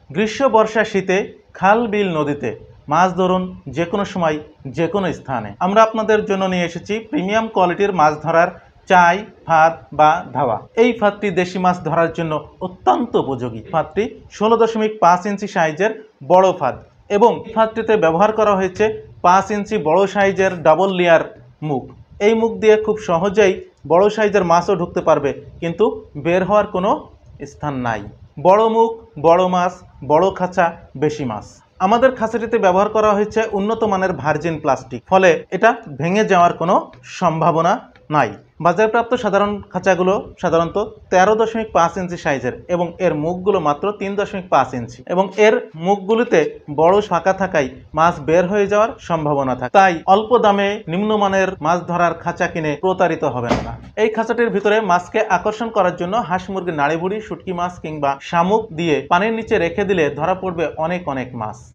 গ্রীষ্ম বর্ষা শীতে খাল বিল নদীতে মাছ ধরুন যে কোনো সময় যে কোনো স্থানে। আমরা আপনাদের জন্য নিয়ে এসেছি প্রিমিয়াম কোয়ালিটির মাছ ধরার চাই ফাঁদ বা ধাওয়া। এই ফাঁদটি দেশি মাছ ধরার জন্য অত্যন্ত উপযোগী। ফাঁদটি 16.5 ইঞ্চি সাইজের বড় ফাঁদ এবং ফাঁদটিতে ব্যবহার করা হয়েছে 5 ইঞ্চি বড় সাইজের ডাবল লেয়ার মুখ। এই মুখ দিয়ে খুব সহজেই বড় সাইজের মাছও ঢুকতে পারবে, কিন্তু বের হওয়ার কোনো স্থান নাই। বড় মুখ, বড় মাছ, বড় খাঁচা, বেশি মাছ। আমাদের খাঁচাটিতে ব্যবহার করা হয়েছে উন্নত মানের ভার্জিন প্লাস্টিক, ফলে এটা ভেঙে যাওয়ার কোনো সম্ভাবনা নাই। বাজারপ্রাপ্ত সাধারণ খাঁচাগুলো সাধারণত 13.5 ইঞ্চি সাইজের এবং এর মুখগুলো মাত্র 3.5 ইঞ্চি এবং এর মুখগুলিতে বড় ফাঁকা থাকায় মাছ বের হয়ে যাওয়ার সম্ভাবনা থাকে। তাই অল্প দামে নিম্নমানের মাছ ধরার খাঁচা কিনে প্রতারিত হবেন না। এই খাঁচাটির ভিতরে মাছকে আকর্ষণ করার জন্য হাঁস মুরগির নাড়িভুড়ি, শুটকি মাছ কিংবা শামুক দিয়ে পানির নিচে রেখে দিলে ধরা পড়বে অনেক অনেক মাছ।